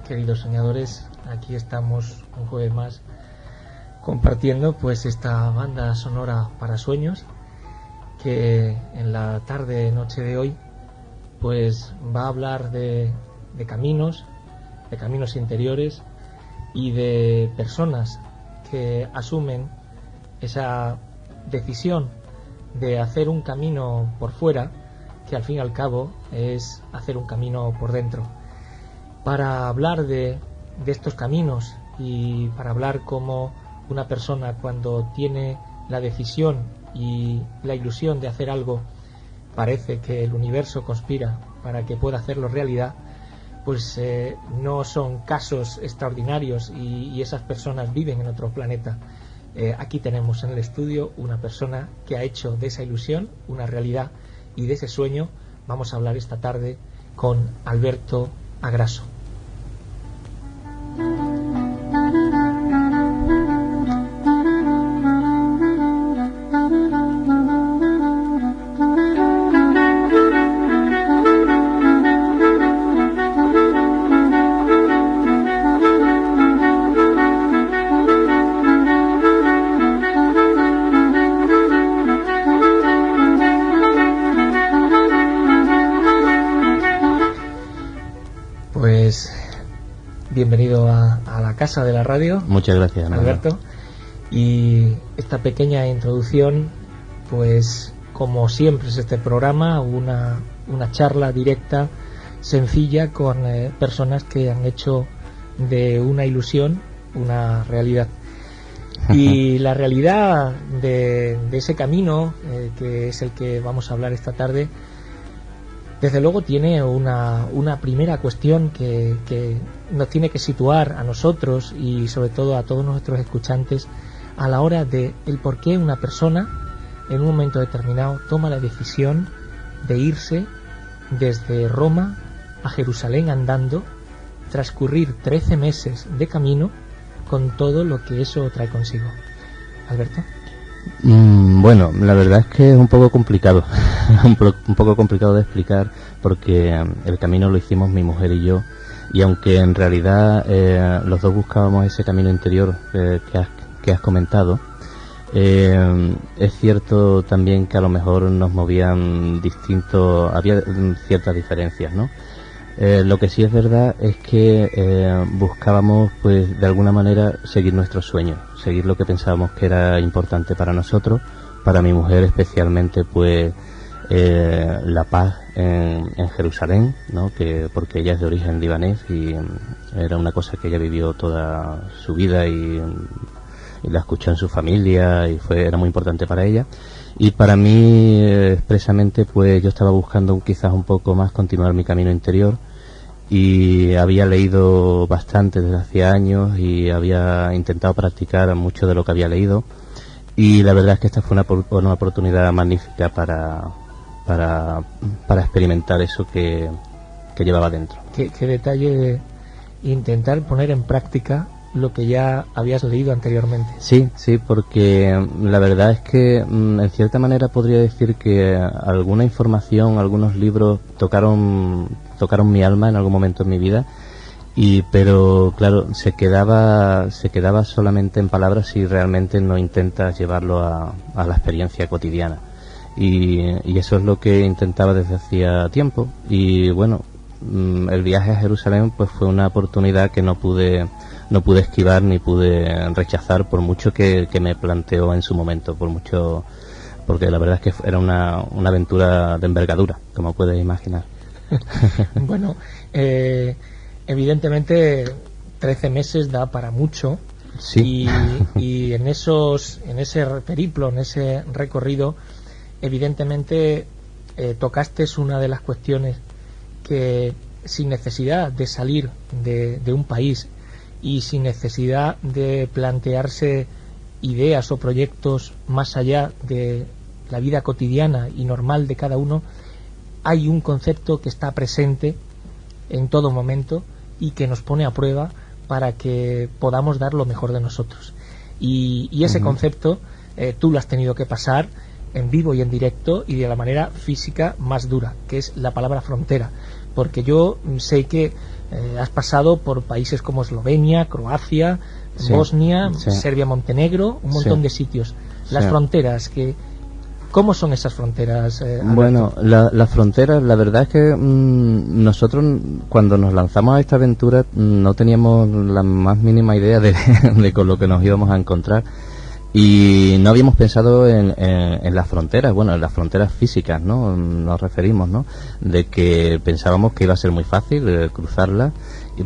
Queridos soñadores, aquí estamos un jueves más compartiendo pues esta banda sonora para sueños que en la tarde noche de hoy pues va a hablar de caminos interiores y de personas que asumen esa decisión de hacer un camino por fuera que al fin y al cabo es hacer un camino por dentro. Para hablar de estos caminos y para hablar cómo una persona cuando tiene la decisión y la ilusión de hacer algo parece que el universo conspira para que pueda hacerlo realidad, pues no son casos extraordinarios y esas personas viven en otro planeta. Aquí tenemos en el estudio una persona que ha hecho de esa ilusión una realidad y de ese sueño vamos a hablar esta tarde con Alberto Agraso. Pues bienvenido a la casa de la radio. Muchas gracias, Alberto. Y esta pequeña introducción, pues como siempre es este programa, una charla directa, sencilla, con personas que han hecho de una ilusión una realidad. Y la realidad de ese camino, que es el que vamos a hablar esta tarde, desde luego tiene una primera cuestión que nos tiene que situar a nosotros y sobre todo a todos nuestros escuchantes a la hora de el por qué una persona en un momento determinado toma la decisión de irse desde Roma a Jerusalén andando, transcurrir 13 meses de camino con todo lo que eso trae consigo. Alberto. Bueno, la verdad es que es un poco complicado, un poco complicado de explicar porque el camino lo hicimos mi mujer y yo, y aunque en realidad los dos buscábamos ese camino interior que has comentado, es cierto también que a lo mejor nos movían distintos, había ciertas diferencias, ¿no? Lo que sí es verdad es que buscábamos pues de alguna manera seguir nuestros sueños, seguir lo que pensábamos que era importante para nosotros, para mi mujer especialmente pues la paz en Jerusalén, ¿no? Porque ella es de origen libanés y era una cosa que ella vivió toda su vida y la escuchó en su familia y era muy importante para ella. Y para mí expresamente pues yo estaba buscando quizás un poco más continuar mi camino interior y había leído bastante desde hacía años y había intentado practicar mucho de lo que había leído, y la verdad es que esta fue una oportunidad magnífica para experimentar eso que llevaba dentro. Qué detalle de intentar poner en práctica lo que ya habías leído anteriormente. Sí, porque la verdad es que en cierta manera podría decir que alguna información, algunos libros tocaron mi alma en algún momento en mi vida, pero claro, se quedaba solamente en palabras si realmente no intentas llevarlo a la experiencia cotidiana, y eso es lo que intentaba desde hacía tiempo. Y bueno, el viaje a Jerusalén pues fue una oportunidad que no pude esquivar ni pude rechazar, por mucho que me planteó en su momento, porque la verdad es que era una aventura de envergadura, como puedes imaginar. Bueno, evidentemente 13 meses da para mucho. Sí. Y en ese periplo, en ese recorrido, evidentemente tocaste una de las cuestiones que, sin necesidad de salir de un país y sin necesidad de plantearse ideas o proyectos más allá de la vida cotidiana y normal de cada uno, hay un concepto que está presente en todo momento y que nos pone a prueba para que podamos dar lo mejor de nosotros. Y ese concepto tú lo has tenido que pasar en vivo y en directo y de la manera física más dura, que es la palabra frontera, porque yo sé que has pasado por países como Eslovenia, Croacia, Bosnia, Serbia, Montenegro, un montón de sitios. Las fronteras, ¿cómo son esas fronteras, Alberto? Bueno, las fronteras, la verdad es que nosotros cuando nos lanzamos a esta aventura no teníamos la más mínima idea de con lo que nos íbamos a encontrar. Y no habíamos pensado en las fronteras, bueno, en las fronteras físicas, ¿no? Nos referimos, ¿no? De que pensábamos que iba a ser muy fácil cruzarlas,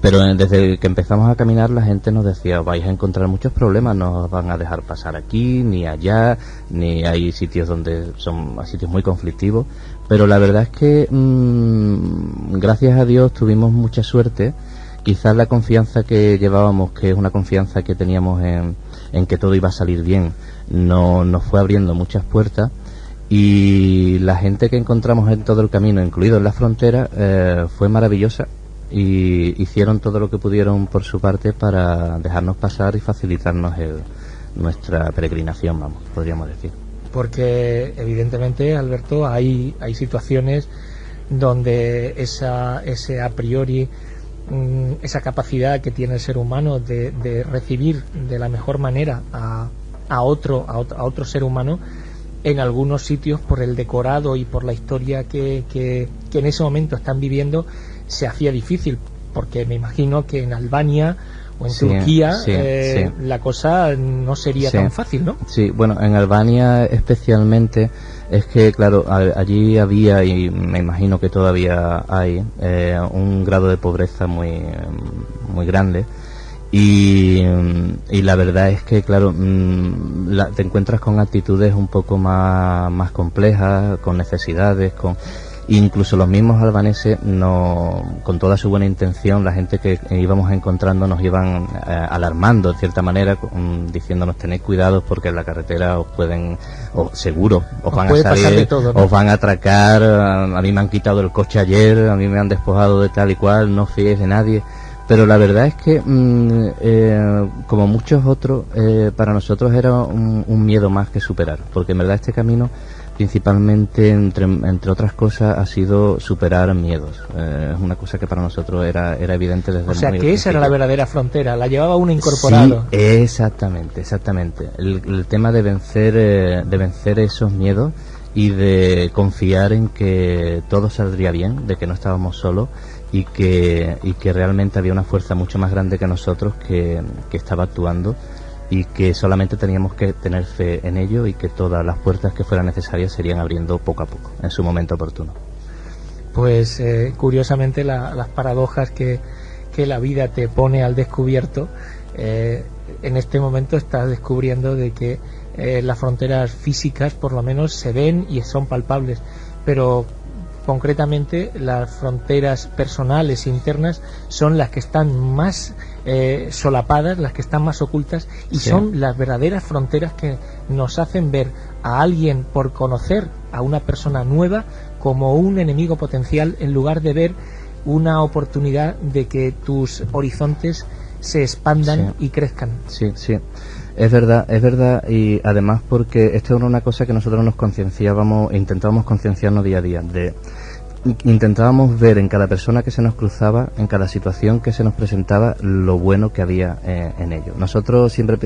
pero desde que empezamos a caminar la gente nos decía, vais a encontrar muchos problemas, no os van a dejar pasar aquí, ni allá, ni hay sitios donde son sitios muy conflictivos, pero la verdad es que gracias a Dios tuvimos mucha suerte. Quizás la confianza que llevábamos, que es una confianza que teníamos en que todo iba a salir bien, nos fue abriendo muchas puertas, y la gente que encontramos en todo el camino, incluido en la frontera, fue maravillosa, y hicieron todo lo que pudieron por su parte para dejarnos pasar y facilitarnos nuestra peregrinación, vamos, podríamos decir. Porque evidentemente, Alberto, hay situaciones donde ese a priori, esa capacidad que tiene el ser humano de recibir de la mejor manera a otro ser humano, en algunos sitios, por el decorado y por la historia que en ese momento están viviendo, se hacía difícil, porque me imagino que en Albania o en Turquía la cosa no sería tan fácil, ¿no? Sí, bueno, en Albania especialmente es que, claro, allí había, y me imagino que todavía hay, un grado de pobreza muy grande, y la verdad es que, claro, te encuentras con actitudes un poco más complejas, con necesidades, incluso los mismos albaneses, con toda su buena intención, la gente que íbamos encontrando nos iban alarmando de cierta manera, diciéndonos tened cuidado porque en la carretera os pueden, seguro, os van a salir, todo, ¿no? Os van a atracar, a mí me han quitado el coche ayer, a mí me han despojado de tal y cual, no fíes de nadie. Pero la verdad es que, como muchos otros, para nosotros era un miedo más que superar, porque en verdad este camino, principalmente, entre otras cosas, ha sido superar miedos. Es una cosa que para nosotros era evidente desde el principio. O sea, que esa era la verdadera frontera, la llevaba uno incorporado. Sí, exactamente. El tema de vencer esos miedos y de confiar en que todo saldría bien, de que no estábamos solos, y que realmente había una fuerza mucho más grande que nosotros que estaba actuando, y que solamente teníamos que tener fe en ello, y que todas las puertas que fueran necesarias se irían abriendo poco a poco, en su momento oportuno. Pues curiosamente las paradojas que la vida te pone al descubierto, en este momento estás descubriendo de que las fronteras físicas por lo menos se ven y son palpables, pero concretamente las fronteras personales internas son las que están más solapadas, las que están más ocultas, y son las verdaderas fronteras que nos hacen ver a alguien, por conocer a una persona nueva, como un enemigo potencial, en lugar de ver una oportunidad de que tus horizontes se expandan y crezcan. Sí. Es verdad, y además porque esto era una cosa que nosotros nos concienciábamos e intentábamos concienciarnos día a día. Intentábamos ver en cada persona que se nos cruzaba, en cada situación que se nos presentaba, lo bueno que había en ello. Nosotros siempre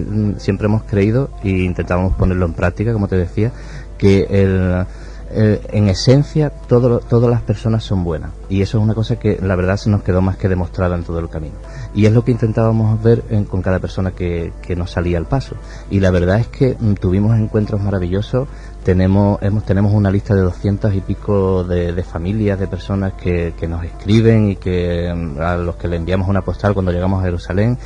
hemos creído, e intentábamos ponerlo en práctica, como te decía, que en esencia todas las personas son buenas, y eso es una cosa que la verdad se nos quedó más que demostrada en todo el camino, y es lo que intentábamos ver con cada persona que nos salía al paso, y la verdad es que tuvimos encuentros maravillosos. Tenemos una lista de 200 y pico de familias, de personas que nos escriben, y a los que le enviamos una postal cuando llegamos a Jerusalén,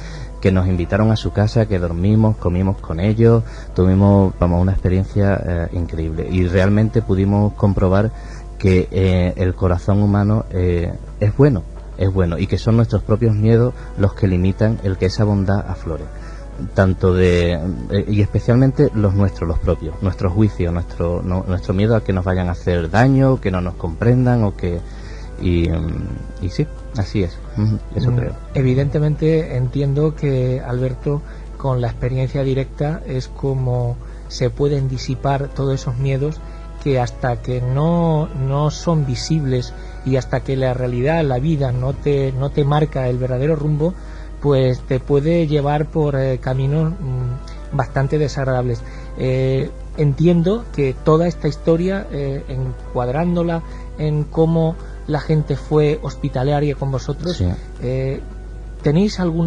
que nos invitaron a su casa, que dormimos, comimos con ellos, tuvimos una experiencia increíble, y realmente pudimos comprobar que el corazón humano es bueno, y que son nuestros propios miedos los que limitan el que esa bondad aflore. tanto y especialmente los nuestros, los propios, nuestro juicio, nuestro miedo a que nos vayan a hacer daño, que no nos comprendan y sí, así es, eso creo. Evidentemente entiendo que, Alberto, con la experiencia directa es como se pueden disipar todos esos miedos que hasta que no son visibles y hasta que la realidad, la vida no te marca el verdadero rumbo, pues te puede llevar por caminos bastante desagradables. Entiendo que toda esta historia, encuadrándola en cómo la gente fue hospitalaria con vosotros, sí. ¿Tenéis algún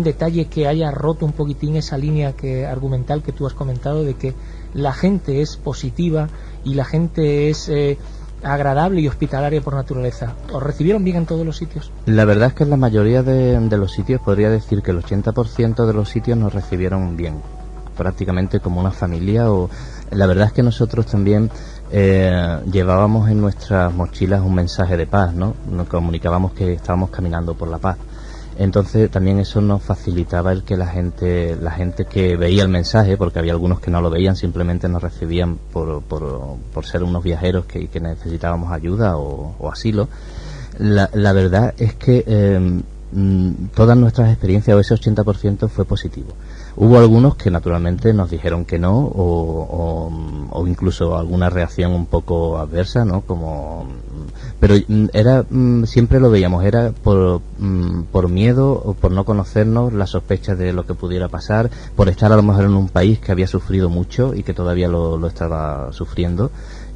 detalle que haya roto un poquitín esa línea argumental que tú has comentado, de que la gente es positiva y la gente es agradable y hospitalaria por naturaleza? ¿Os recibieron bien en todos los sitios? La verdad es que en la mayoría de los sitios, podría decir que el 80% de los sitios nos recibieron bien, prácticamente como una familia. La verdad es que nosotros también llevábamos en nuestras mochilas un mensaje de paz, ¿no? Nos comunicábamos que estábamos caminando por la paz. Entonces también eso nos facilitaba el que la gente que veía el mensaje, porque había algunos que no lo veían, simplemente nos recibían por ser unos viajeros que necesitábamos ayuda o asilo. La verdad es que todas nuestras experiencias, o ese 80%, fue positivo. Hubo algunos que naturalmente nos dijeron que no, o incluso alguna reacción un poco adversa, ¿no? Pero era siempre lo veíamos, era por miedo o por no conocernos, la sospecha de lo que pudiera pasar, por estar a lo mejor en un país que había sufrido mucho y que todavía lo estaba sufriendo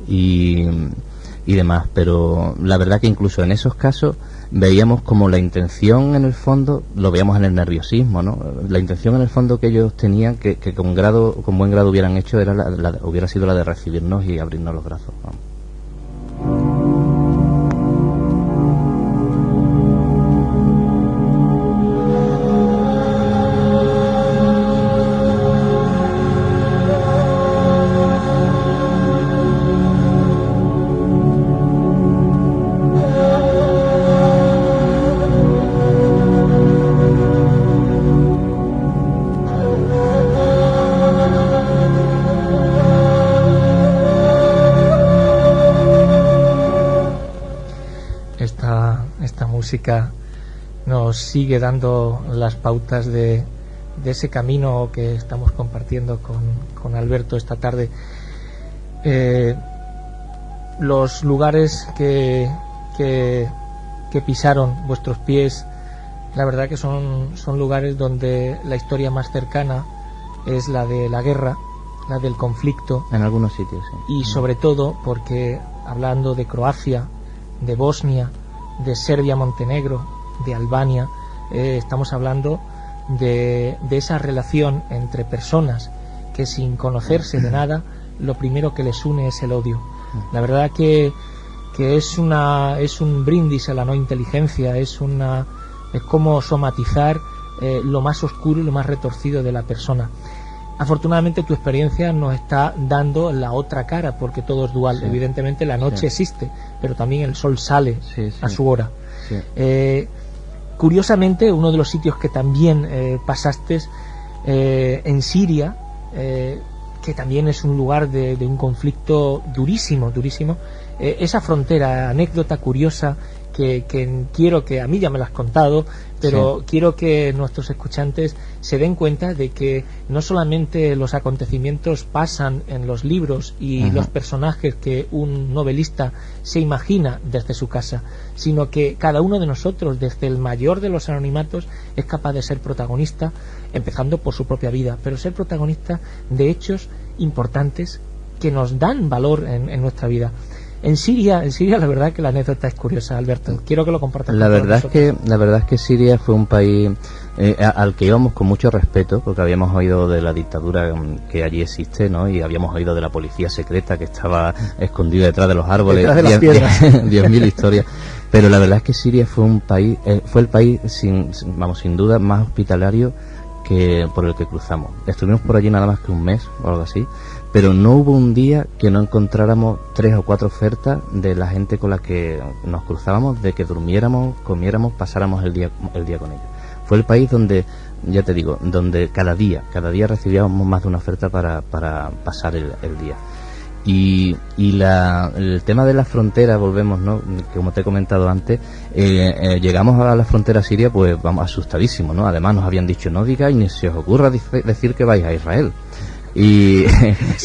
y demás. Pero la verdad que incluso en esos casos veíamos como la intención en el fondo, lo veíamos en el nerviosismo, ¿no? La intención en el fondo que ellos tenían, que con buen grado hubieran hecho, hubiera sido la de recibirnos y abrirnos los brazos, vamos. Esta música nos sigue dando las pautas de ese camino que estamos compartiendo con Alberto esta tarde. Los lugares que pisaron vuestros pies, la verdad que son lugares donde la historia más cercana es la de la guerra, la del conflicto. En algunos sitios, sí. Y sobre todo porque, hablando de Croacia, de Bosnia, de Serbia, Montenegro, de Albania, estamos hablando de esa relación entre personas que, sin conocerse de nada, lo primero que les une es el odio. La verdad que es un brindis a la no inteligencia, es como somatizar lo más oscuro y lo más retorcido de la persona. Afortunadamente tu experiencia nos está dando la otra cara, porque todo es dual. Sí. Evidentemente la noche existe, pero también el sol sale a su hora. Sí. Curiosamente, uno de los sitios que también pasaste en Siria, que también es un lugar de un conflicto durísimo, esa frontera, anécdota curiosa que quiero que, a mí ya me la has contado, pero sí, quiero que nuestros escuchantes se den cuenta de que no solamente los acontecimientos pasan en los libros y los personajes que un novelista se imagina desde su casa, sino que cada uno de nosotros, desde el mayor de los anonimatos, es capaz de ser protagonista, empezando por su propia vida, pero ser protagonista de hechos importantes que nos dan valor en nuestra vida. En Siria la verdad que la anécdota es curiosa, Alberto. Quiero que lo compartas. La verdad es que Siria fue un país al que íbamos con mucho respeto, porque habíamos oído de la dictadura que allí existe, ¿no? Y habíamos oído de la policía secreta que estaba escondida detrás de los árboles, detrás de las piedras. 10.000 historias. Pero la verdad es que Siria fue el país sin duda más hospitalario por el que cruzamos. Estuvimos por allí nada más que un mes o algo así, pero no hubo un día que no encontráramos 3 o 4 ofertas de la gente con la que nos cruzábamos, de que durmiéramos, comiéramos, pasáramos el día con ellos. Fue el país donde ya te digo, donde cada día recibíamos más de una oferta para pasar el día. Y el tema de la frontera, volvemos, ¿no? Que como te he comentado antes, llegamos a la frontera siria, pues vamos asustadísimos, ¿no? Además nos habían dicho, no digáis ni se os ocurra decir que vais a Israel. Y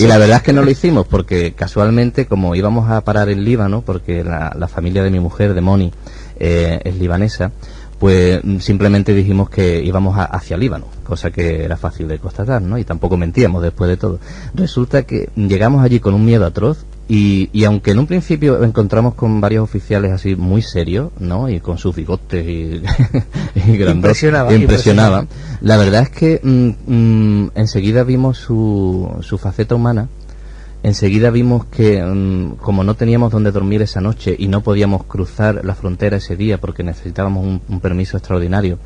la verdad es que no lo hicimos, porque casualmente, como íbamos a parar en Líbano, porque la familia de mi mujer, de Moni, es libanesa, pues simplemente dijimos que íbamos hacia Líbano, cosa que era fácil de constatar, ¿no? Y tampoco mentíamos después de todo. Resulta que llegamos allí con un miedo atroz y aunque en un principio encontramos con varios oficiales así muy serios, ¿no? Y con sus bigotes y grandotes, impresionaba. La verdad es que enseguida vimos su faceta humana. Enseguida vimos que, como no teníamos donde dormir esa noche y no podíamos cruzar la frontera ese día porque necesitábamos un permiso extraordinario,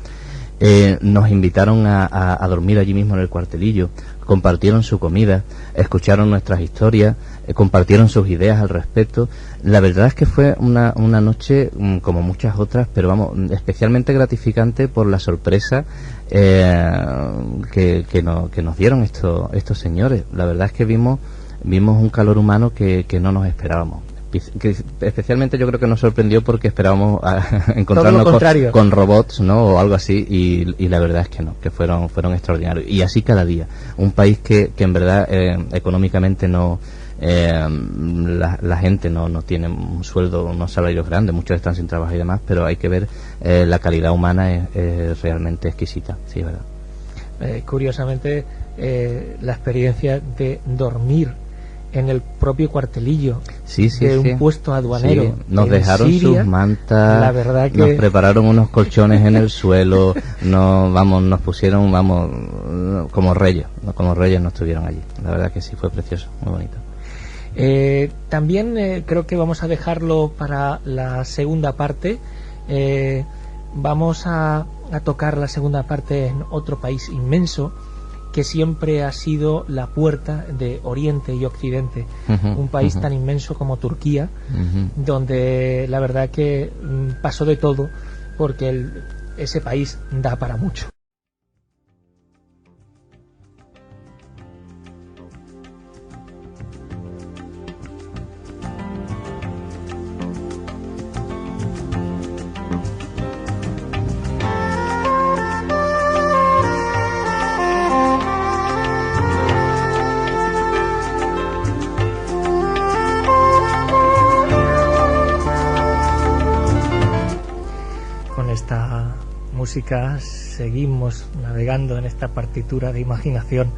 nos invitaron a dormir allí mismo en el cuartelillo, compartieron su comida, escucharon nuestras historias, compartieron sus ideas al respecto. La verdad es que fue una noche como muchas otras, pero vamos, especialmente gratificante por la sorpresa que nos dieron estos señores. La verdad es que vimos un calor humano que no nos esperábamos. Que especialmente yo creo que nos sorprendió porque esperábamos encontrarnos con robots, ¿no? O algo así, y la verdad es que no, que fueron extraordinarios. Y así cada día. Un país que en verdad económicamente no, la gente no tiene un sueldo, unos salarios grandes, muchos están sin trabajo y demás, pero hay que ver, la calidad humana es realmente exquisita, sí, es verdad. Curiosamente, la experiencia de dormir en el propio cuartelillo de un puesto aduanero. Sí. Nos dejaron Siria, sus mantas, la verdad que... nos prepararon unos colchones en el suelo, nos pusieron, como reyes nos tuvieron allí. La verdad que sí, fue precioso, muy bonito. También creo que vamos a dejarlo para la segunda parte. Vamos a tocar la segunda parte en otro país inmenso que siempre ha sido la puerta de Oriente y Occidente, un país tan inmenso como Turquía, donde la verdad que pasó de todo, porque ese país da para mucho. Seguimos navegando en esta partitura de imaginación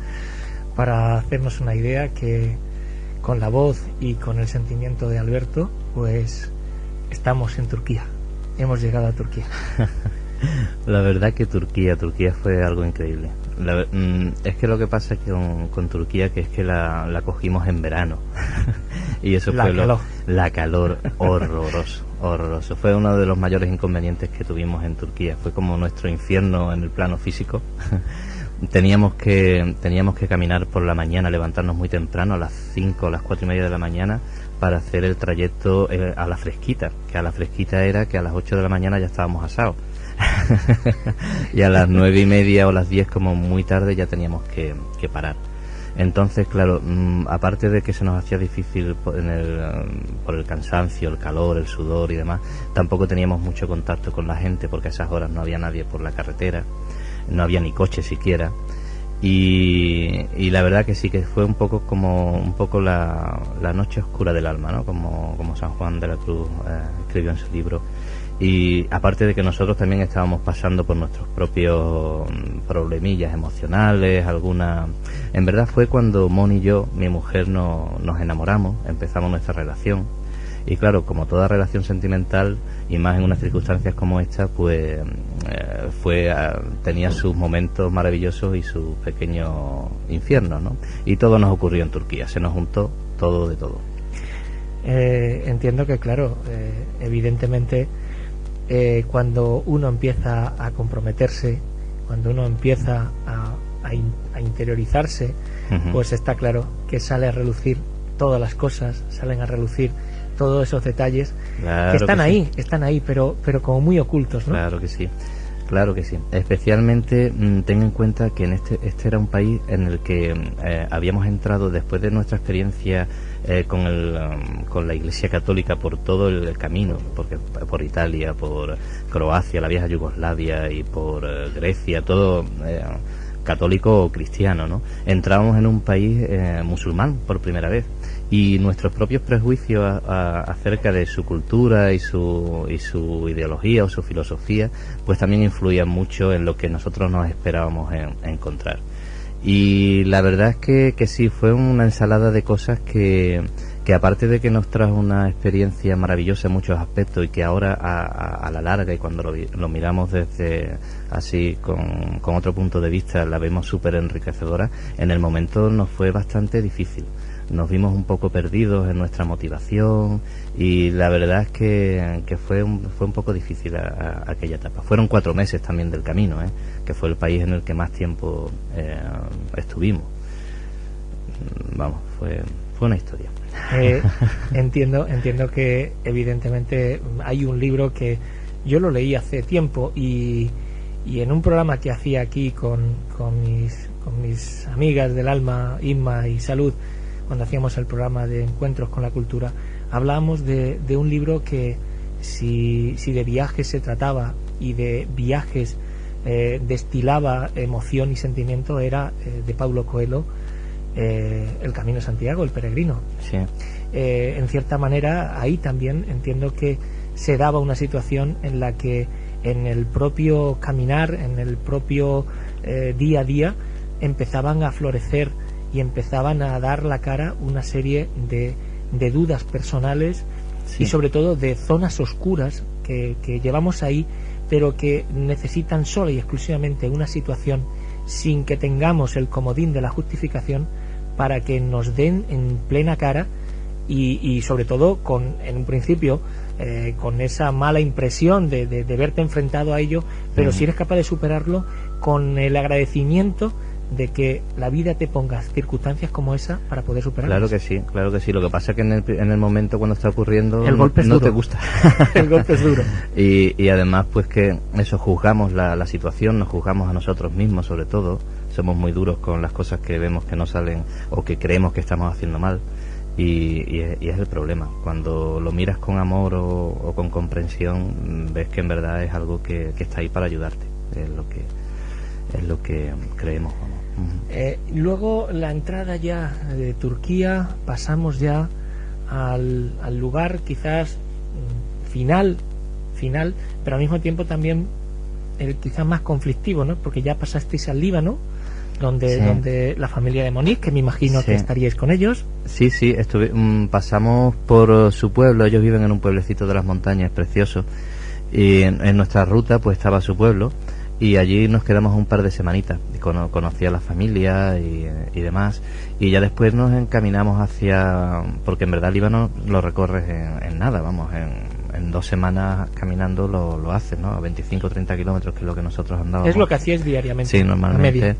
para hacernos una idea que con la voz y con el sentimiento de Alberto, pues estamos en Turquía, hemos llegado a Turquía. La verdad que Turquía fue algo increíble. Es que lo que pasa es que con Turquía, que es que la cogimos en verano y eso fue la calor horroroso. Fue uno de los mayores inconvenientes que tuvimos en Turquía. Fue como nuestro infierno en el plano físico. Teníamos que caminar por la mañana, levantarnos muy temprano, a las 5 o las 4 y media de la mañana, para hacer el trayecto a la fresquita, que a la fresquita era que a las 8 de la mañana ya estábamos asados. Y a las 9 y media o las 10 como muy tarde ya teníamos que parar. Entonces, claro, aparte de que se nos hacía difícil por el cansancio, el calor, el sudor y demás, tampoco teníamos mucho contacto con la gente, porque a esas horas no había nadie por la carretera, no había ni coche siquiera, y la verdad que sí que fue un poco la noche oscura del alma, ¿no? Como San Juan de la Cruz escribió en su libro. Y aparte de que nosotros también estábamos pasando por nuestros propios problemillas emocionales, en verdad fue cuando Moni y yo, mi mujer, nos enamoramos, empezamos nuestra relación. Y claro, como toda relación sentimental, y más en unas circunstancias como esta, pues tenía sus momentos maravillosos y sus pequeños infiernos, ¿no? Y todo nos ocurrió en Turquía, se nos juntó todo de todo. Entiendo que, claro, evidentemente, cuando uno empieza a comprometerse, cuando uno empieza a interiorizarse, pues está claro que sale a relucir todas las cosas, salen a relucir todos esos detalles, claro, que están ahí, pero como muy ocultos, ¿no? Claro que sí. Claro que sí. Especialmente ten en cuenta que en este era un país en el que habíamos entrado después de nuestra experiencia con la Iglesia Católica por todo el camino, porque por Italia, por Croacia, la vieja Yugoslavia y por Grecia, todo católico o cristiano, ¿no? Entrábamos en un país musulmán por primera vez, y nuestros propios prejuicios acerca de su cultura y su ideología o su filosofía pues también influían mucho en lo que nosotros nos esperábamos encontrar. Y la verdad es que sí, fue una ensalada de cosas que aparte de que nos trajo una experiencia maravillosa en muchos aspectos, y que ahora a la larga, y cuando lo miramos desde así con otro punto de vista, la vemos súper enriquecedora, en el momento nos fue bastante difícil. Nos vimos un poco perdidos en nuestra motivación, y la verdad es que fue un poco difícil aquella etapa. Fueron 4 meses también del camino, que fue el país en el que más tiempo estuvimos. Vamos, fue una historia. Entiendo que evidentemente hay un libro que yo lo leí hace tiempo, y en un programa que hacía aquí con mis amigas del alma, Inma y Salud, cuando hacíamos el programa de Encuentros con la Cultura, hablábamos de un libro que si de viajes se trataba y de viajes destilaba emoción y sentimiento, era de Paulo Coelho, El Camino de Santiago, El Peregrino. Sí. En cierta manera ahí también entiendo que se daba una situación en la que en el propio caminar, en el propio día a día, empezaban a florecer y empezaban a dar la cara una serie de dudas personales, sí, y sobre todo de zonas oscuras que llevamos ahí, pero que necesitan sola y exclusivamente una situación, sin que tengamos el comodín de la justificación, para que nos den en plena cara, y sobre todo en un principio con esa mala impresión de verte enfrentado a ello, pero si eres capaz de superarlo con el agradecimiento de que la vida te ponga circunstancias como esa para poder superarlas. Claro que sí. Lo que pasa es que en el momento cuando está ocurriendo el golpe es no duro. Te gusta. El golpe es duro. Y además pues que eso, juzgamos la situación, nos juzgamos a nosotros mismos sobre todo, somos muy duros con las cosas que vemos que no salen o que creemos que estamos haciendo mal, y es el problema. Cuando lo miras con amor o con comprensión, ves que en verdad es algo que está ahí para ayudarte, es lo que creemos. Luego la entrada ya de Turquía, pasamos ya al lugar quizás final, pero al mismo tiempo también el quizás más conflictivo, ¿no? Porque ya pasasteis al Líbano, donde la familia de Monique, que me imagino que estaríais con ellos. Sí, pasamos por su pueblo. Ellos viven en un pueblecito de las montañas precioso, y en nuestra ruta pues estaba su pueblo, y allí nos quedamos un par de semanitas, conocí a la familia y demás, y ya después nos encaminamos porque en verdad Líbano lo recorres en nada, vamos, en 2 semanas caminando lo haces, ¿no? A 25 o 30 kilómetros, que es lo que nosotros andábamos. Es lo que hacíais diariamente. Sí, normalmente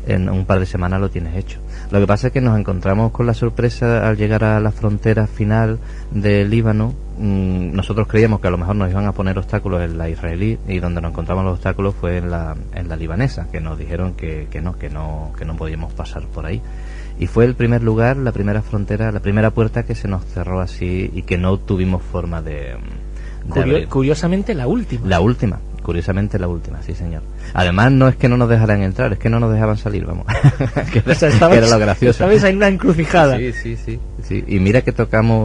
en un par de semanas lo tienes hecho. Lo que pasa es que nos encontramos con la sorpresa al llegar a la frontera final del Líbano. Nosotros creíamos que a lo mejor nos iban a poner obstáculos en la israelí, y donde nos encontramos los obstáculos fue en la libanesa, que nos dijeron que no podíamos pasar por ahí. Y fue el primer lugar, la primera frontera, la primera puerta que se nos cerró así, y que no tuvimos forma de abrir. Curiosamente la última. Curiosamente la última, sí señor. Además no es que no nos dejaran entrar, es que no nos dejaban salir, vamos. que era lo gracioso. Estabais en una encrucijada. Sí. Y mira que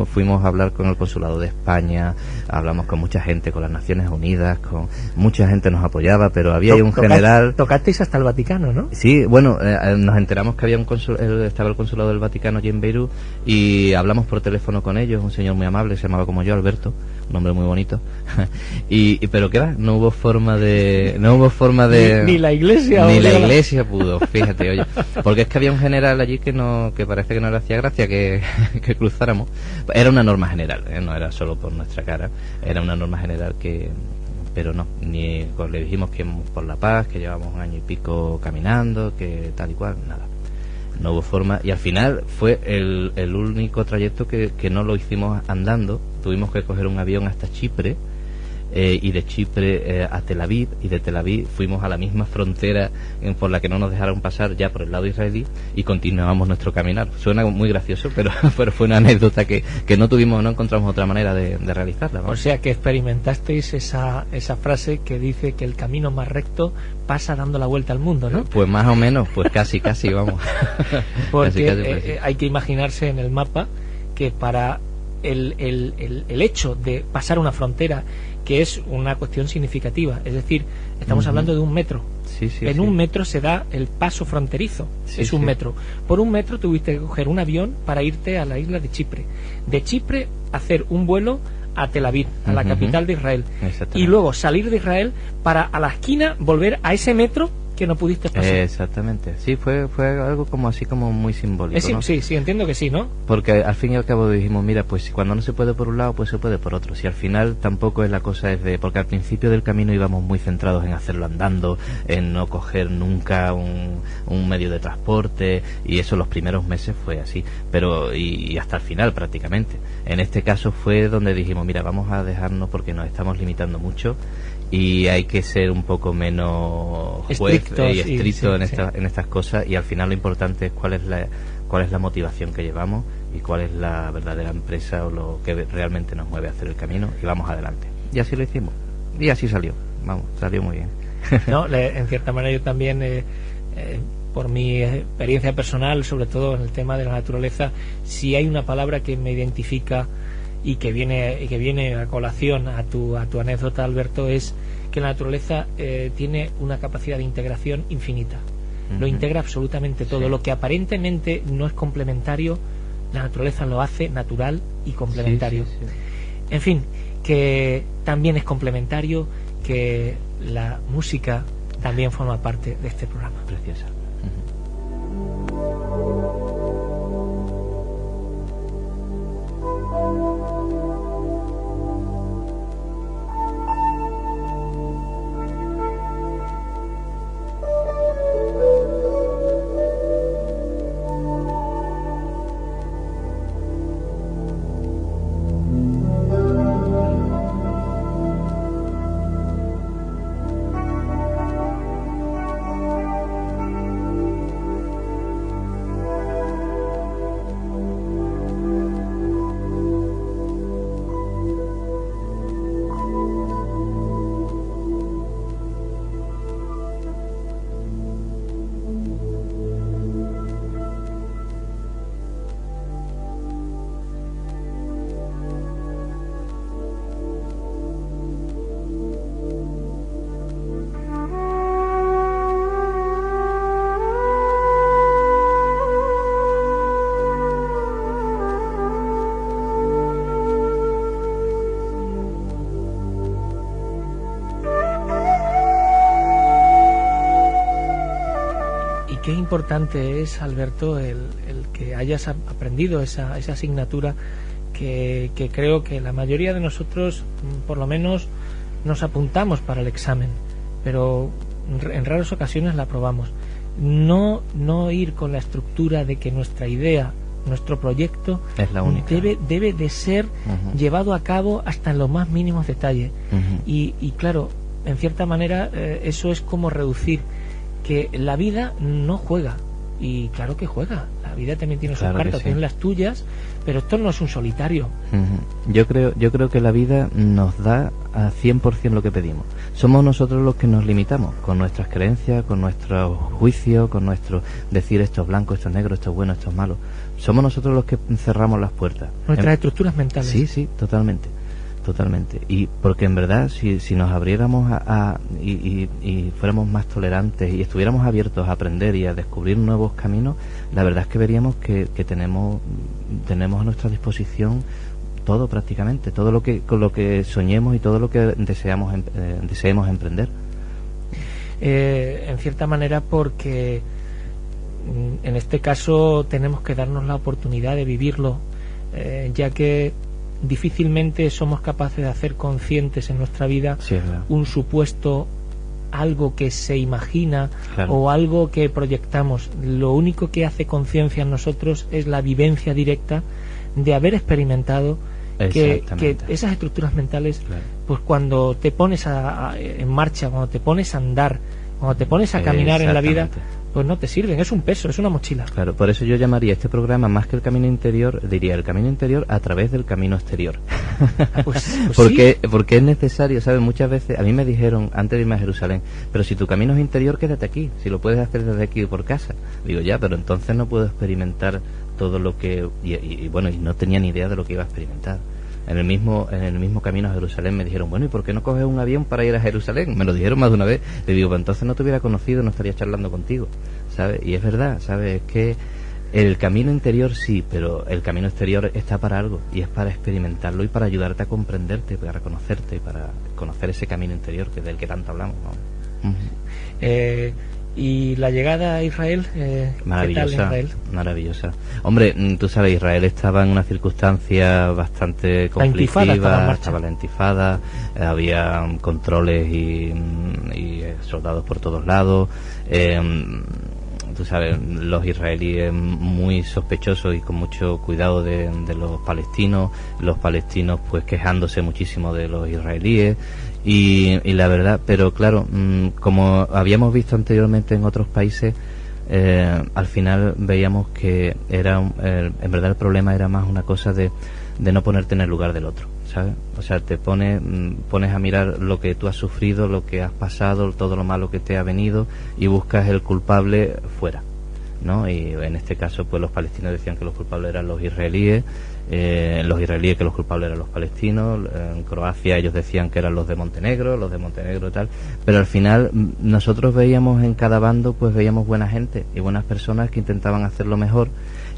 fuimos a hablar con el consulado de España, hablamos con mucha gente, con las Naciones Unidas, con mucha gente nos apoyaba, pero había un general. Tocasteis hasta el Vaticano, ¿no? Sí, bueno, nos enteramos que había estaba el consulado del Vaticano allí en Beirut, y hablamos por teléfono con ellos, un señor muy amable, se llamaba como yo, Alberto, un nombre muy bonito. Pero qué va, no hubo forma de ni la iglesia pudo, fíjate, oye, porque es que había un general allí que parece que no le hacía gracia que cruzáramos. Era una norma general, no era solo por nuestra cara, era una norma general pero no, ni le dijimos que íbamos por la paz, que llevamos 1 año y pico caminando, que tal y cual, nada, no hubo forma. Y al final fue el único trayecto que no lo hicimos andando, tuvimos que coger un avión hasta Chipre, y de Chipre a Tel Aviv, y de Tel Aviv fuimos a la misma frontera por la que no nos dejaron pasar ya por el lado israelí, y continuábamos nuestro caminar. Suena muy gracioso, pero fue una anécdota que no encontramos otra manera de realizarla, ¿no? O sea que experimentasteis esa frase que dice que el camino más recto pasa dando la vuelta al mundo, ¿no? Pues más o menos, pues casi vamos. Porque hay que imaginarse en el mapa que para el hecho de pasar una frontera, que es una cuestión significativa, es decir, estamos hablando de 1 metro. En 1 metro se da el paso fronterizo, es 1 metro. Por 1 metro tuviste que coger un avión para irte a la isla de Chipre. De Chipre hacer un vuelo a Tel Aviv, a la capital de Israel, y luego salir de Israel para a la esquina volver a ese metro que no pudiste pasar. Exactamente, sí, fue algo como muy simbólico, ¿no? Sí, entiendo que sí, ¿no? Porque al fin y al cabo dijimos, mira, pues cuando no se puede por un lado, pues se puede por otro. Si al final tampoco es la cosa porque al principio del camino íbamos muy centrados en hacerlo andando, en no coger nunca un medio de transporte, y eso los primeros meses fue así, pero y hasta el final prácticamente. En este caso fue donde dijimos, mira, vamos a dejarnos porque nos estamos limitando mucho, y hay que ser un poco menos estricto en estas cosas, y al final lo importante es cuál es la motivación que llevamos y cuál es la verdadera empresa o lo que realmente nos mueve a hacer el camino, y vamos adelante. Y así lo hicimos, y así salió muy bien. No, en cierta manera yo también, por mi experiencia personal, sobre todo en el tema de la naturaleza, si hay una palabra que me identifica y que viene a colación a tu anécdota, Alberto, es que la naturaleza tiene una capacidad de integración infinita. Lo integra absolutamente todo. Lo que aparentemente no es complementario, la naturaleza lo hace natural y complementario. En fin, que también es complementario, que la música también forma parte de este programa. Preciosa. Qué importante es, Alberto, el que hayas aprendido esa asignatura que creo que la mayoría de nosotros, por lo menos, nos apuntamos para el examen, pero en raras ocasiones la aprobamos. No ir con la estructura de que nuestra idea, nuestro proyecto es la única. Debe de ser llevado a cabo hasta en los más mínimos detalles. Y claro, en cierta manera, eso es como reducir que la vida no juega, y claro que juega, la vida también tiene sus cartas, tiene las tuyas, pero esto no es un solitario. Yo creo que la vida nos da a 100% lo que pedimos. Somos nosotros los que nos limitamos con nuestras creencias, con nuestros juicios, con nuestro decir esto es blanco, esto es negro, esto es bueno, esto es malo. Somos nosotros los que cerramos las puertas, nuestras estructuras mentales. Sí, totalmente. Y porque en verdad si nos abriéramos y fuéramos más tolerantes y estuviéramos abiertos a aprender y a descubrir nuevos caminos, la verdad es que veríamos que tenemos a nuestra disposición todo, prácticamente todo lo que soñemos y todo lo que deseemos emprender. En cierta manera, porque en este caso tenemos que darnos la oportunidad de vivirlo, ya que difícilmente somos capaces de hacer conscientes en nuestra vida un supuesto, algo que se imagina o algo que proyectamos. Lo único que hace conciencia en nosotros es la vivencia directa de haber experimentado que esas estructuras mentales, claro, pues cuando te pones en marcha, cuando te pones a andar, cuando te pones a caminar en la vida, pues no te sirven, es un peso, es una mochila. Claro, por eso yo llamaría este programa, más que el camino interior, diría el camino interior a través del camino exterior. Pues porque es necesario, ¿sabes? Muchas veces a mí me dijeron antes de irme a Jerusalén, pero si tu camino es interior, quédate aquí, si lo puedes hacer desde aquí por casa. Digo, ya, pero entonces no puedo experimentar todo lo que... Y bueno, y no tenía ni idea de lo que iba a experimentar. En el mismo camino a Jerusalén me dijeron, bueno, ¿y por qué no coges un avión para ir a Jerusalén? Me lo dijeron más de una vez. Le digo, pues entonces no te hubiera conocido, no estaría charlando contigo, ¿sabes? Y es verdad, ¿sabes? Es que el camino interior sí, pero el camino exterior está para algo, y es para experimentarlo y para ayudarte a comprenderte, para conocerte, y para conocer ese camino interior del que tanto hablamos, ¿no? Y la llegada a Israel, maravillosa, ¿qué tal Israel? Maravillosa. Hombre, tú sabes, Israel estaba en una circunstancia bastante conflictiva, estaba la intifada, había controles y soldados por todos lados. Tú sabes, los israelíes muy sospechosos y con mucho cuidado de los palestinos pues quejándose muchísimo de los israelíes. Y la verdad, pero claro, como habíamos visto anteriormente en otros países, al final veíamos que en verdad el problema era más una cosa de no ponerte en el lugar del otro, ¿sabes? O sea, te pones a mirar lo que tú has sufrido, lo que has pasado, todo lo malo que te ha venido, y buscas el culpable fuera, ¿no? Y en este caso, pues los palestinos decían que los culpables eran los israelíes que los culpables eran los palestinos. En Croacia ellos decían que eran los de Montenegro y tal, pero al final nosotros veíamos en cada bando, pues veíamos buena gente y buenas personas que intentaban hacerlo mejor,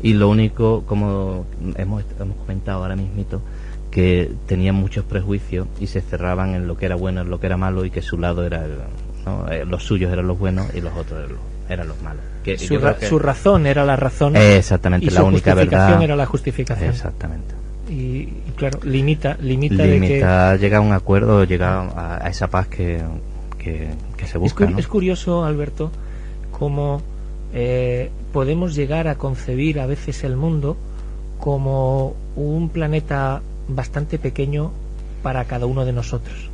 y lo único, como hemos comentado ahora mismito, que tenían muchos prejuicios y se cerraban en lo que era bueno, en lo que era malo, y que su lado era ¿no? Los suyos eran los buenos y los otros eran los malos. Que su razón era la razón, exactamente, y la única verdad. Su justificación era la justificación. Exactamente. Y claro, limita llega a un acuerdo, llega a esa paz que se busca. Es curioso, Alberto, cómo podemos llegar a concebir a veces el mundo como un planeta bastante pequeño para cada uno de nosotros.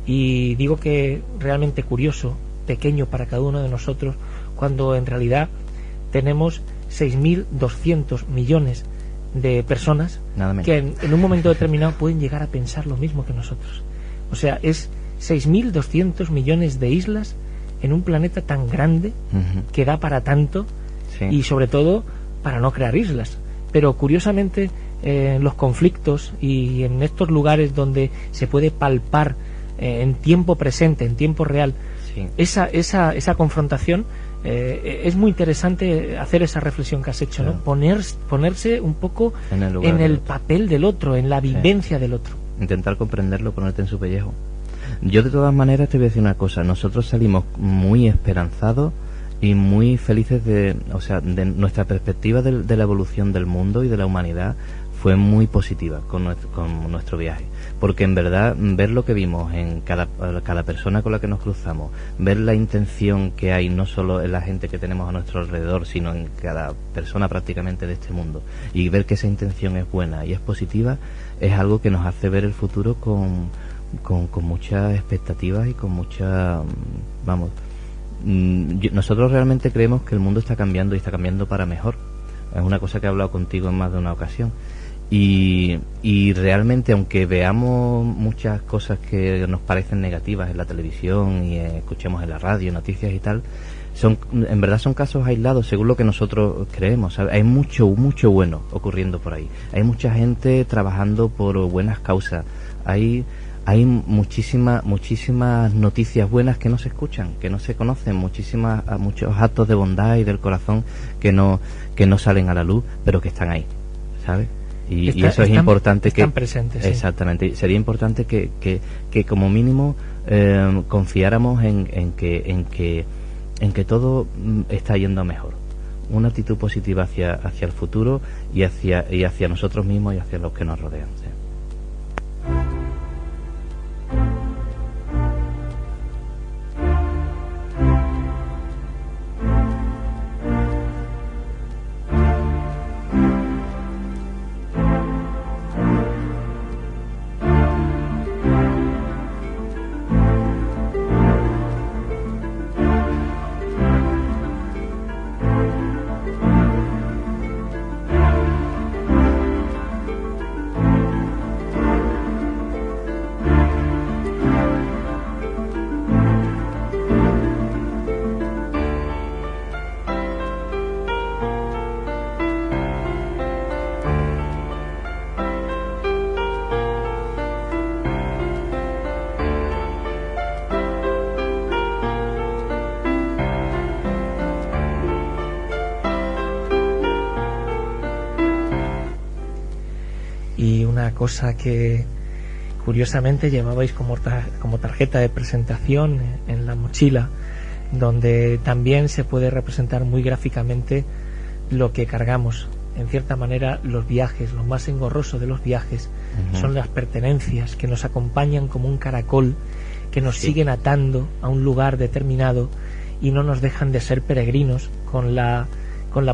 Y digo que realmente curioso, pequeño para cada uno de nosotros, cuando en realidad tenemos 6.200 millones de personas que en un momento determinado pueden llegar a pensar lo mismo que nosotros. O sea, es 6.200 millones de islas en un planeta tan grande, que da para tanto, sí, y sobre todo para no crear islas. Pero curiosamente, los conflictos y en estos lugares donde se puede palpar en tiempo presente, en tiempo real, sí, esa confrontación, es muy interesante hacer esa reflexión que has hecho, claro, ¿no? Ponerse un poco en el papel del otro, en la vivencia, sí, del otro. Intentar comprenderlo, ponerte en su pellejo. Yo de todas maneras te voy a decir una cosa, nosotros salimos muy esperanzados y muy felices de nuestra perspectiva de la evolución del mundo y de la humanidad fue muy positiva con nuestro viaje, porque en verdad ver lo que vimos en cada persona con la que nos cruzamos, ver la intención que hay no solo en la gente que tenemos a nuestro alrededor, sino en cada persona prácticamente de este mundo, y ver que esa intención es buena y es positiva, es algo que nos hace ver el futuro con muchas expectativas y con mucha, nosotros realmente creemos que el mundo está cambiando y está cambiando para mejor. Es una cosa que he hablado contigo en más de una ocasión. Y realmente, aunque veamos muchas cosas que nos parecen negativas en la televisión y escuchemos en la radio noticias y tal, en verdad son casos aislados según lo que nosotros creemos, ¿sabes? Hay mucho bueno ocurriendo por ahí. Hay mucha gente trabajando por buenas causas. Hay muchísimas noticias buenas que no se escuchan, que no se conocen, muchos actos de bondad y del corazón que no salen a la luz, pero que están ahí, ¿sabes? Y eso es importante, están presentes, sí. Exactamente. Sería importante que como mínimo confiáramos en que todo está yendo mejor. Una actitud positiva hacia el futuro y hacia nosotros mismos y hacia los que nos rodean, ¿sí? una cosa que curiosamente llevabais como tarjeta de presentación en la mochila, donde también se puede representar muy gráficamente lo que cargamos. En cierta manera, los viajes, lo más engorroso de los viajes, son las pertenencias que nos acompañan como un caracol, que nos siguen atando a un lugar determinado y no nos dejan de ser peregrinos, con la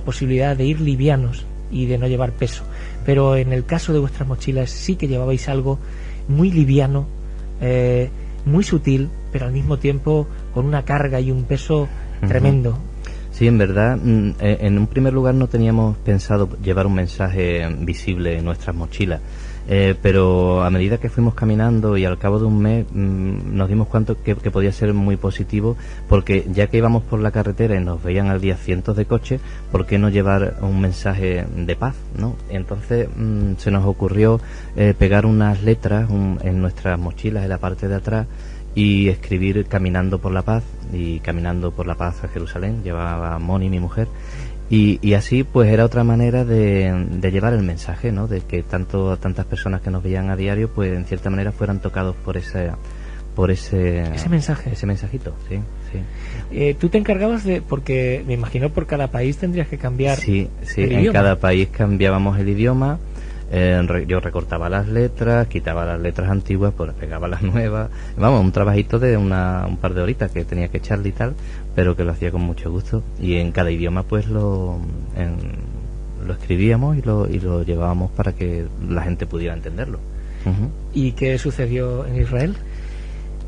posibilidad de ir livianos y de no llevar peso. Pero en el caso de vuestras mochilas sí que llevabais algo muy liviano, muy sutil, pero al mismo tiempo con una carga y un peso tremendo. Sí, en verdad, en un primer lugar no teníamos pensado llevar un mensaje visible en nuestras mochilas, pero a medida que fuimos caminando y al cabo de un mes nos dimos cuenta que podía ser muy positivo, porque ya que íbamos por la carretera y nos veían al día cientos de coches, ¿por qué no llevar un mensaje de paz, ¿no? Entonces se nos ocurrió pegar unas letras en nuestras mochilas en la parte de atrás y escribir caminando por la paz, y caminando por la paz a Jerusalén, llevaba Moni, mi mujer, y así pues era otra manera de llevar el mensaje, ¿no? De que tantas personas que nos veían a diario pues en cierta manera fueran tocados por ese mensaje, ese mensajito. Sí. Tú te encargabas porque me imagino por cada país tendrías que cambiar el idioma. En cada país cambiábamos el idioma. Yo recortaba las letras, quitaba las letras antiguas, pues pegaba las nuevas. Vamos, un trabajito de un par de horitas que tenía que echarle y tal, pero que lo hacía con mucho gusto. Y en cada idioma pues lo escribíamos y lo llevábamos para que la gente pudiera entenderlo. ¿Y qué sucedió en Israel?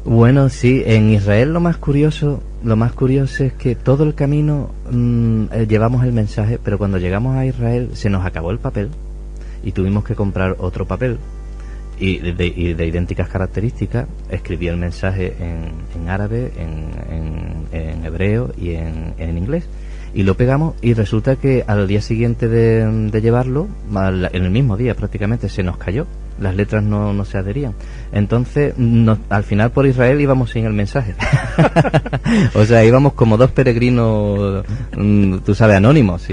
Bueno, sí, en Israel lo más curioso es que todo el camino llevamos el mensaje, pero cuando llegamos a Israel se nos acabó el papel y tuvimos que comprar otro papel y de idénticas características. Escribí el mensaje en árabe, en hebreo y en inglés, y lo pegamos, y resulta que al día siguiente de llevarlo, en el mismo día prácticamente, se nos cayó, las letras no se adherían. Entonces al final por Israel íbamos sin el mensaje. O sea, íbamos como dos peregrinos, tú sabes, anónimos.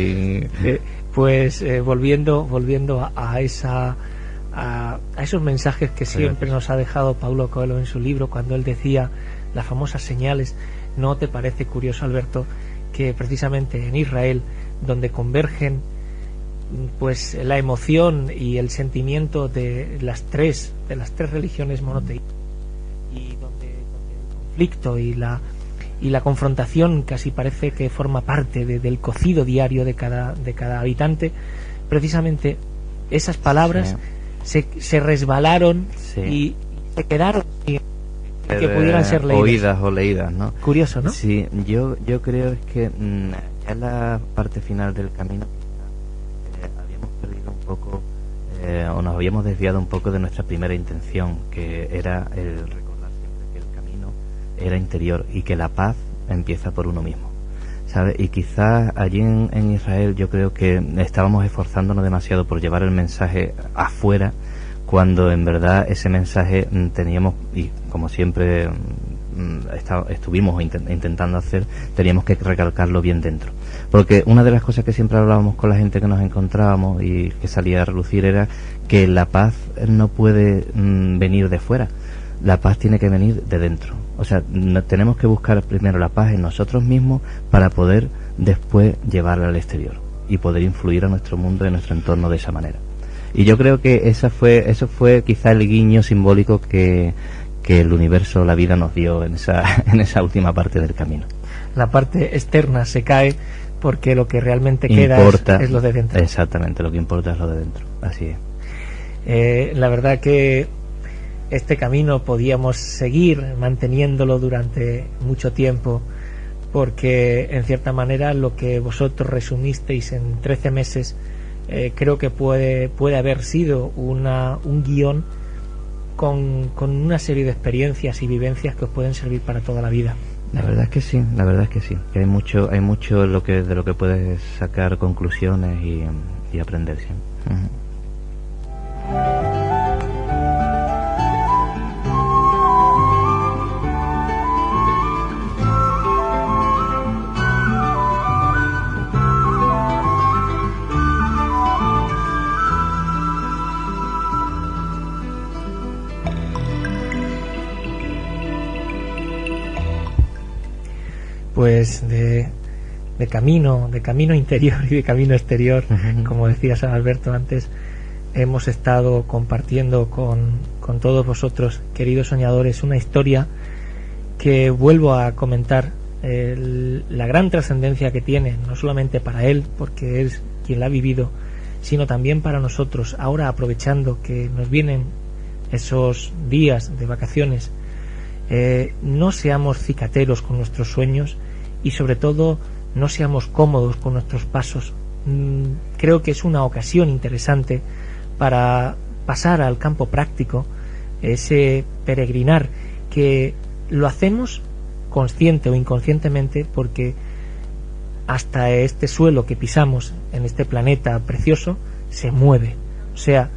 Pues volviendo a esos mensajes que siempre nos ha dejado Paulo Coelho en su libro, cuando él decía las famosas señales, ¿no te parece curioso, Alberto, que precisamente en Israel, donde convergen pues la emoción y el sentimiento de las tres religiones monoteístas, y donde el conflicto y la confrontación casi parece que forma parte del cocido diario de cada habitante, precisamente esas palabras se resbalaron y se quedaron sin que pudieran ser leídas. Oídas o leídas, ¿no? Curioso, ¿no? Sí, yo creo es que ya en la parte final del camino habíamos perdido un poco, o nos habíamos desviado un poco de nuestra primera intención, que era el recordar siempre que el camino era interior y que la paz empieza por uno mismo, ¿sabes? Y quizás allí en Israel yo creo que estábamos esforzándonos demasiado por llevar el mensaje afuera, cuando en verdad ese mensaje teníamos, y como siempre estuvimos intentando hacer, teníamos que recalcarlo bien dentro. Porque una de las cosas que siempre hablábamos con la gente que nos encontrábamos y que salía a relucir era que la paz no puede venir de fuera, la paz tiene que venir de dentro. O sea, tenemos que buscar primero la paz en nosotros mismos para poder después llevarla al exterior y poder influir a nuestro mundo y a nuestro entorno de esa manera. Y yo creo que eso fue quizá el guiño simbólico que el universo, la vida nos dio en esa última parte del camino. La parte externa se cae porque lo que realmente queda es lo de dentro. Exactamente, lo que importa es lo de dentro, así es. La verdad que este camino podíamos seguir manteniéndolo durante mucho tiempo, porque en cierta manera lo que vosotros resumisteis en 13 meses creo que puede haber sido un guión con una serie de experiencias y vivencias que os pueden servir para toda la vida. La verdad es que sí, que hay mucho de lo que puedes sacar conclusiones y aprender siempre. pues de camino interior y de camino exterior, como decía San Alberto antes, hemos estado compartiendo con todos vosotros, queridos soñadores, una historia que vuelvo a comentar, la gran trascendencia que tiene, no solamente para él, porque es quien la ha vivido, sino también para nosotros, ahora aprovechando que nos vienen esos días de vacaciones. No seamos cicateros con nuestros sueños y sobre todo no seamos cómodos con nuestros pasos. Creo que es una ocasión interesante para pasar al campo práctico, ese peregrinar que lo hacemos consciente o inconscientemente, porque hasta este suelo que pisamos en este planeta precioso se mueve. O sea,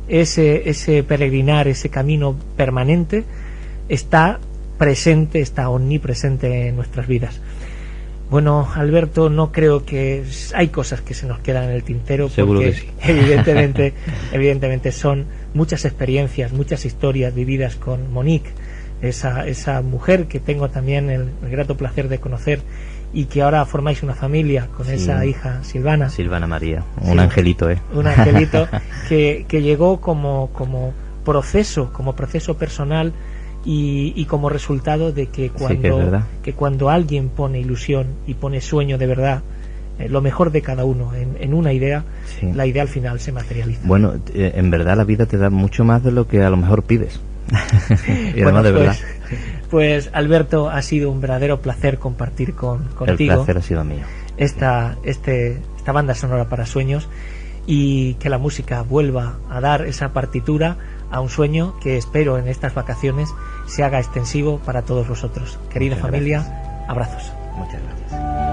ese peregrinar, ese camino permanente está presente, está omnipresente en nuestras vidas. Bueno, Alberto, no creo que hay cosas que se nos quedan en el tintero. Seguro porque que sí. evidentemente son muchas experiencias, muchas historias vividas con Monique, esa mujer que tengo también el grato placer de conocer y que ahora formáis una familia con esa hija Silvana María, un angelito, un angelito que llegó como proceso personal y como resultado de que cuando alguien pone ilusión y pone sueño de verdad, lo mejor de cada uno en una idea, la idea al final se materializa. Bueno, en verdad la vida te da mucho más de lo que a lo mejor pides. Y bueno, además de verdad. Pues Alberto, ha sido un verdadero placer compartir contigo. El placer ha sido mío. Esta banda sonora para sueños, y que la música vuelva a dar esa partitura a un sueño que espero en estas vacaciones se haga extensivo para todos vosotros. Querida familia, abrazos. Muchas gracias.